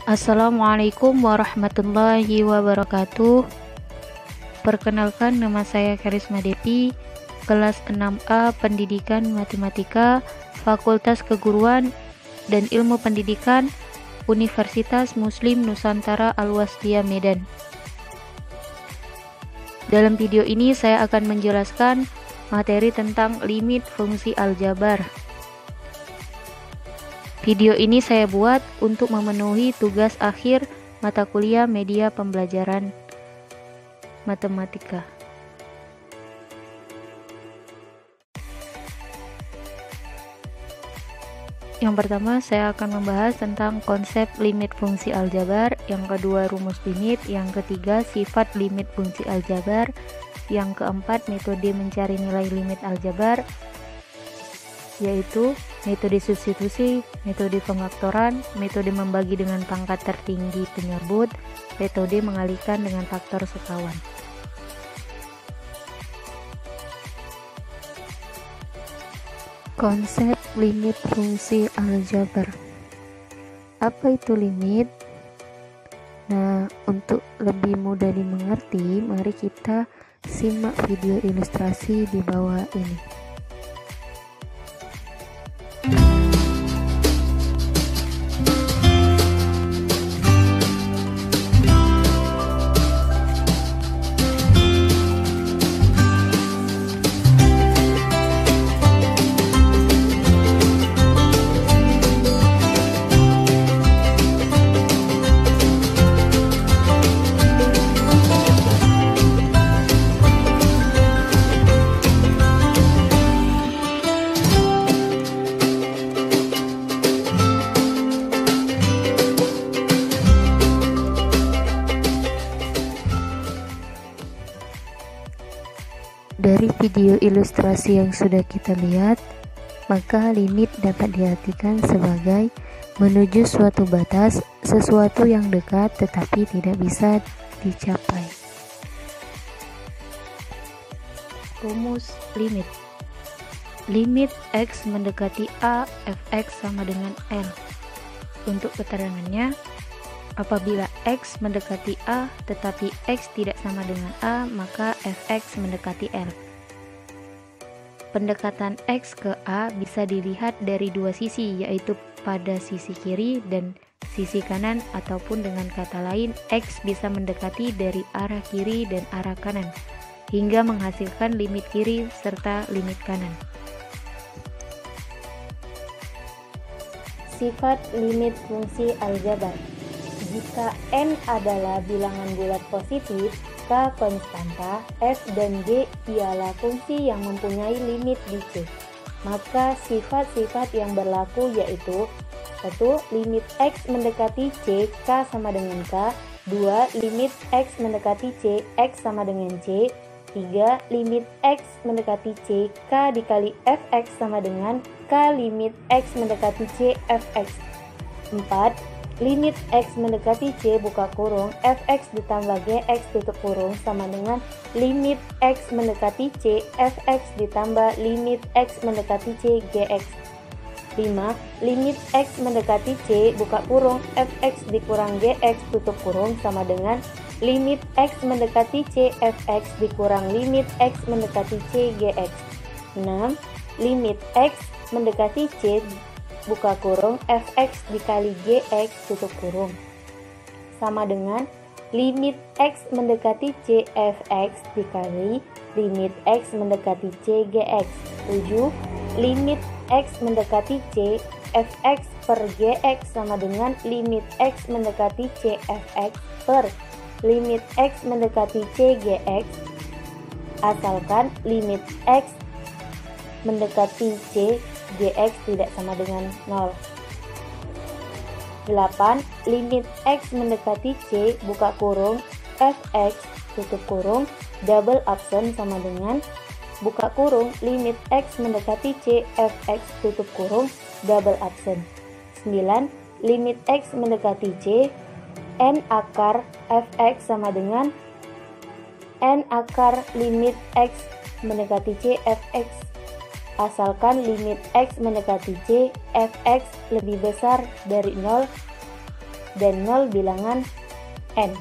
Assalamualaikum warahmatullahi wabarakatuh. Perkenalkan, nama saya Karisma Depi, kelas 6A Pendidikan Matematika, Fakultas Keguruan dan Ilmu Pendidikan, Universitas Muslim Nusantara Al-Wasthiyah Medan. Dalam video ini saya akan menjelaskan materi tentang limit fungsi aljabar. Video ini saya buat untuk memenuhi tugas akhir mata kuliah media pembelajaran matematika. Yang pertama, saya akan membahas tentang konsep limit fungsi aljabar, yang kedua rumus limit, yang ketiga sifat limit fungsi aljabar, yang keempat metode mencari nilai limit aljabar, yaitu metode substitusi, metode pengfaktoran, metode membagi dengan pangkat tertinggi penyebut, metode mengalihkan dengan faktor sekawan. Konsep limit fungsi aljabar. Apa itu limit? Nah, untuk lebih mudah dimengerti, mari kita simak video ilustrasi di bawah ini. Dari video ilustrasi yang sudah kita lihat, maka limit dapat diartikan sebagai menuju suatu batas, sesuatu yang dekat tetapi tidak bisa dicapai. Rumus limit. Limit X mendekati A, fx sama dengan L. Untuk keterangannya, apabila X mendekati A tetapi X tidak sama dengan A, maka fx mendekati L. Pendekatan X ke A bisa dilihat dari dua sisi, yaitu pada sisi kiri dan sisi kanan, ataupun dengan kata lain, X bisa mendekati dari arah kiri dan arah kanan, hingga menghasilkan limit kiri serta limit kanan. Sifat limit fungsi aljabar. Jika N adalah bilangan bulat positif, K konstanta, F dan G ialah fungsi yang mempunyai limit di C. Maka sifat-sifat yang berlaku yaitu 1. Limit X mendekati C, K sama dengan K. 2. Limit X mendekati C, X sama dengan C. 3. Limit X mendekati C, K dikali Fx sama dengan K limit X mendekati C, Fx. 4. Limit X mendekati C buka kurung Fx ditambah Gx tutup kurung sama dengan limit X mendekati C Fx ditambah limit X mendekati C Gx. 5. Limit X mendekati C buka kurung Fx dikurang Gx tutup kurung sama dengan limit X mendekati C Fx dikurang limit X mendekati C Gx. 6. Limit X mendekati C buka kurung Fx dikali Gx tutup kurung sama dengan limit X mendekati C Fx dikali limit X mendekati C Gx. 7. Limit X mendekati C Fx per Gx sama dengan limit X mendekati C Fx per limit X mendekati C Gx, asalkan limit X mendekati C Gx tidak sama dengan 0. 8. Limit X mendekati C buka kurung Fx tutup kurung double absen sama dengan buka kurung limit X mendekati C Fx tutup kurung double absen. 9. Limit X mendekati C N akar Fx sama dengan N akar limit X mendekati C Fx, asalkan limit X mendekati C Fx lebih besar dari 0 dan 0 bilangan n.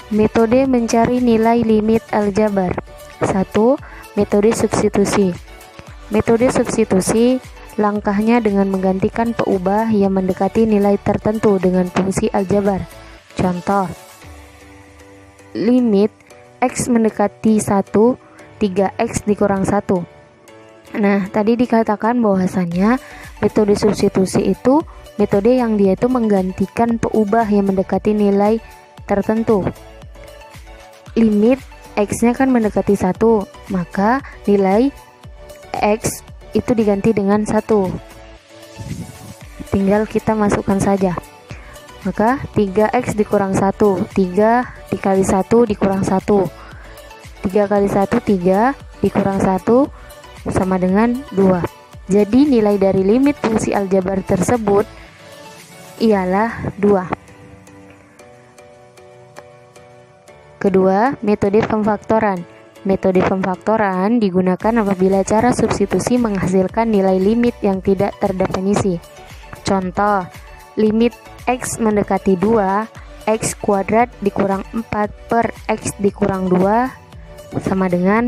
Metode mencari nilai limit aljabar. 1. Metode substitusi. Metode substitusi langkahnya dengan menggantikan peubah yang mendekati nilai tertentu dengan fungsi aljabar. Contoh, limit x mendekati 1, 3x dikurang 1. Nah, tadi dikatakan bahwasannya metode substitusi itu metode yang dia itu menggantikan peubah yang mendekati nilai tertentu. Limit x-nya kan mendekati 1, maka nilai x itu diganti dengan 1. Tinggal kita masukkan saja. Maka 3x dikurang 1, 3 dikali 1 dikurang 1. 3 kali 1, 3 dikurang 1 sama dengan 2. Jadi nilai dari limit fungsi aljabar tersebut ialah 2. Kedua, metode pemfaktoran. Metode pemfaktoran digunakan apabila cara substitusi menghasilkan nilai limit yang tidak terdefinisi. Contoh, limit x mendekati 2, x kuadrat dikurang 4 per x dikurang 2 sama dengan.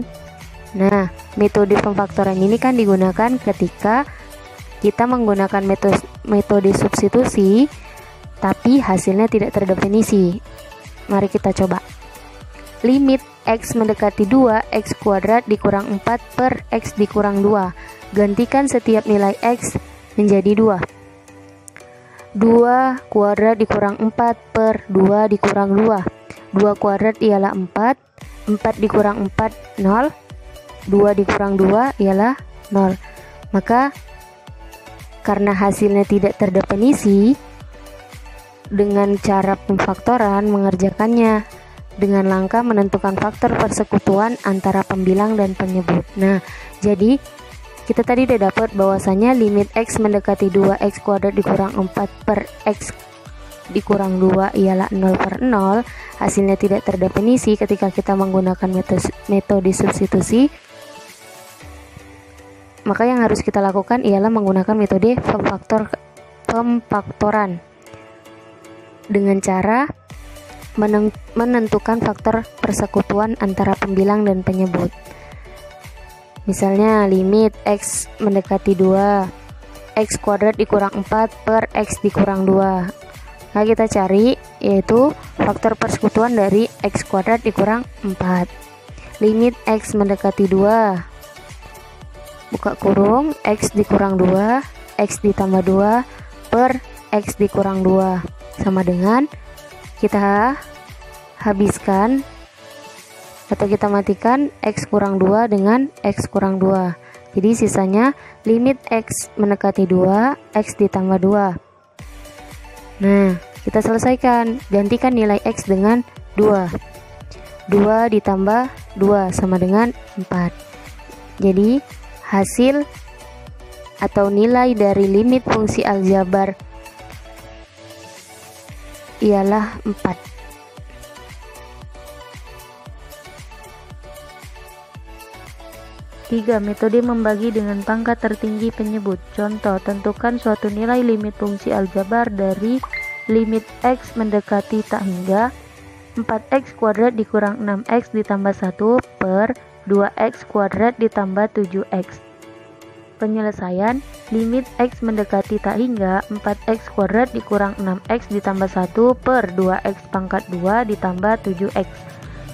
Nah, metode pemfaktoran ini kan digunakan ketika kita menggunakan metode substitusi tapi hasilnya tidak terdefinisi. Mari kita coba. Limit x mendekati 2, x kuadrat dikurang 4 per x dikurang 2. Gantikan setiap nilai x menjadi 2. 2 kuadrat dikurang 4 per 2 dikurang 2. 2 kuadrat ialah 4, 4 dikurang 4, 0. 2 dikurang 2 ialah 0. Maka karena hasilnya tidak terdefinisi, dengan cara pemfaktoran mengerjakannya dengan langkah menentukan faktor persekutuan antara pembilang dan penyebut. Nah, jadi kita tadi udah dapat bahwasanya limit x mendekati 2x kuadrat dikurang 4 per x dikurang 2 ialah 0 per 0. Hasilnya tidak terdefinisi ketika kita menggunakan metode substitusi. Maka yang harus kita lakukan ialah menggunakan metode pemfaktoran dengan cara menentukan faktor persekutuan antara pembilang dan penyebut. Misalnya limit x mendekati 2, x kuadrat dikurang 4 per x dikurang 2. Nah, kita cari yaitu faktor persekutuan dari x kuadrat dikurang 4. Limit x mendekati 2, buka kurung, x dikurang 2, x ditambah 2 per x dikurang 2 sama dengan, kita habiskan atau kita matikan x kurang 2 dengan x kurang 2. Jadi sisanya limit x mendekati 2, x ditambah 2. Nah, kita selesaikan. Gantikan nilai x dengan 2. 2 ditambah 2 sama dengan 4. Jadi hasil atau nilai dari limit fungsi aljabar ialah 4. Tiga, metode membagi dengan pangkat tertinggi penyebut. Contoh, tentukan suatu nilai limit fungsi aljabar dari limit x mendekati tak hingga 4x kuadrat dikurang 6x ditambah 1 per 2x kuadrat ditambah 7x. Penyelesaian, limit x mendekati tak hingga 4x kuadrat dikurang 6x ditambah 1 per 2x pangkat 2 ditambah 7x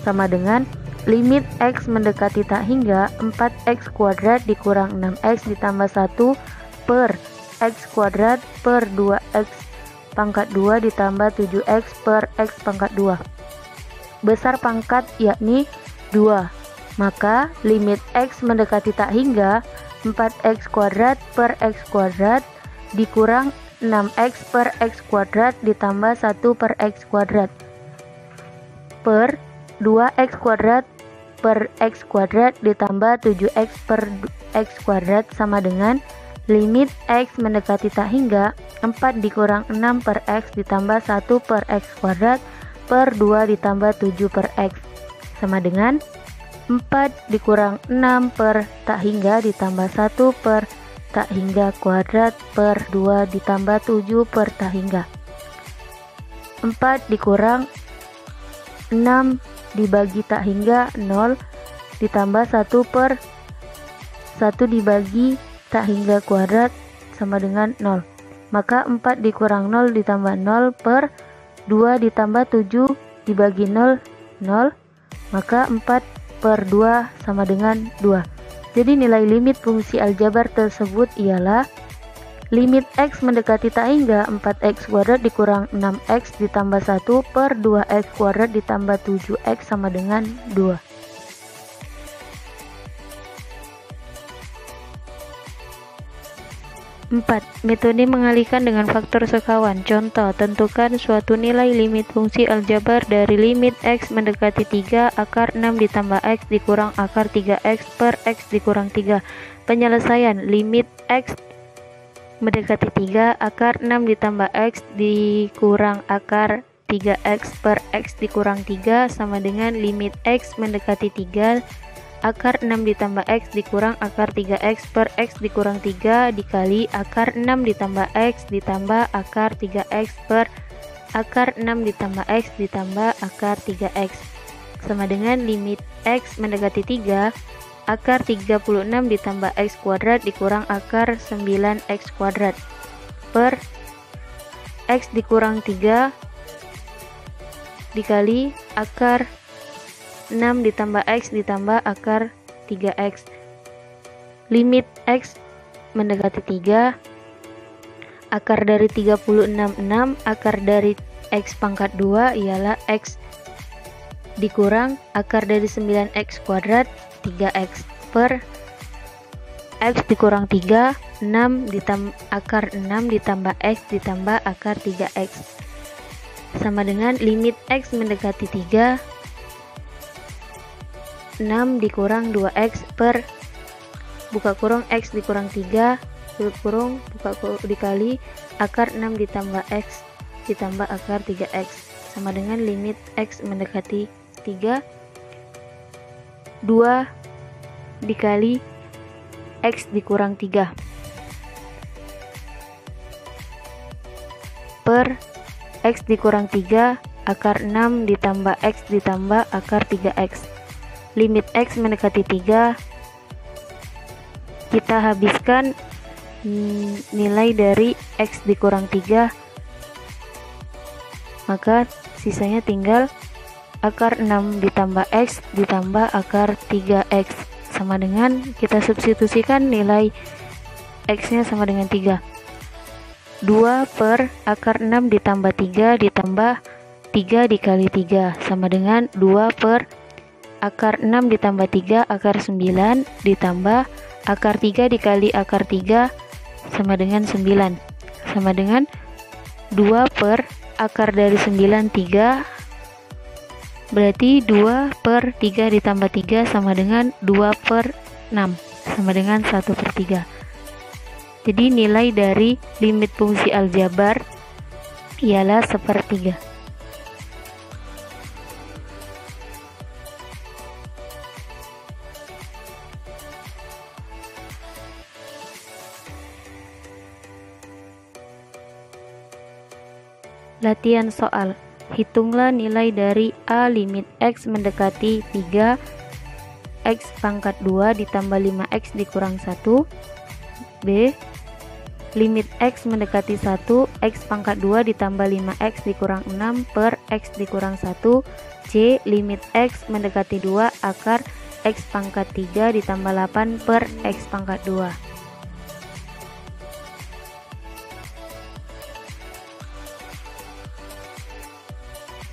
sama dengan limit x mendekati tak hingga 4x kuadrat dikurang 6x ditambah 1 per x kuadrat per 2x pangkat 2 ditambah 7x per x pangkat 2. Besar pangkat yakni 2, maka limit x mendekati tak hingga 4x kuadrat per x kuadrat dikurang 6x per x kuadrat ditambah 1 per x kuadrat per 2x kuadrat per x kuadrat ditambah 7x per x kuadrat sama dengan limit x mendekati tak hingga 4 dikurang 6 per x ditambah 1 per x kuadrat per 2 ditambah 7 per x sama dengan 4 dikurang 6 per tak hingga ditambah 1 per tak hingga kuadrat per 2 ditambah 7 per tak hingga. 4 dikurang 6 dibagi tak hingga 0 ditambah 1 per 1 dibagi tak hingga kuadrat sama dengan 0. Maka 4 dikurang 0 ditambah 0 per 2 ditambah 7 dibagi 0, 0. Maka 4 per 2 sama dengan 2. Jadi nilai limit fungsi aljabar tersebut ialah limit X mendekati tak hingga 4x kuadrat dikurang 6x ditambah 1 per 2x kuadrat ditambah 7x sama dengan 2. Empat, metode mengalihkan dengan faktor sekawan. Contoh, tentukan suatu nilai limit fungsi aljabar dari limit X mendekati 3 akar 6 ditambah X dikurang akar 3X per X dikurang 3. Penyelesaian limit X mendekati 3 akar 6 ditambah X dikurang akar 3X per X dikurang 3 sama dengan limit X mendekati 3 akar 6 ditambah X dikurang akar 3X per X dikurang 3 dikali akar 6 ditambah X ditambah akar 3X per akar 6 ditambah X ditambah akar 3X sama dengan limit X mendekati 3 akar 36 ditambah X kuadrat dikurang akar 9X kuadrat per X dikurang 3 dikali akar 6 ditambah X ditambah akar 3X. Limit X mendekati 3, akar dari 36 6, akar dari X pangkat 2 ialah X dikurang akar dari 9X kuadrat 3X per X dikurang 3, 6 ditambah akar 6 ditambah X ditambah akar 3X sama dengan limit X mendekati 3 6 dikurang 2x per buka kurung x dikurang 3 tutup kurung buka kurung dikali akar 6 ditambah x ditambah akar 3x sama dengan limit x mendekati 3 2 dikali x dikurang 3 per x dikurang 3 akar 6 ditambah x ditambah akar 3x. Limit X mendekati 3 kita habiskan nilai dari X dikurang 3 maka sisanya tinggal akar 6 ditambah X ditambah akar 3X sama dengan kita substitusikan nilai X nya sama dengan 3 2 per akar 6 ditambah 3 ditambah 3 dikali 3 sama dengan 2 per akar 6 ditambah 3 akar 9 ditambah akar 3 dikali akar 3 sama dengan 9 sama dengan 2 per akar dari 9 3 berarti 2 per 3 ditambah 3 sama dengan 2 per 6 sama dengan 1 per 3. Jadi nilai dari limit fungsi aljabar ialah 1/3. Latihan soal. Hitunglah nilai dari A limit X mendekati 3 X pangkat 2 ditambah 5X dikurang 1. B. Limit X mendekati 1 X pangkat 2 ditambah 5X dikurang 6 per X dikurang 1. C. Limit X mendekati 2 akar X pangkat 3 ditambah 8 per X pangkat 2.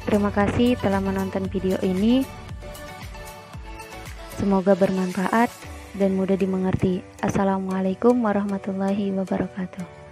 Terima kasih telah menonton video ini. Semoga bermanfaat dan mudah dimengerti. Assalamualaikum warahmatullahi wabarakatuh.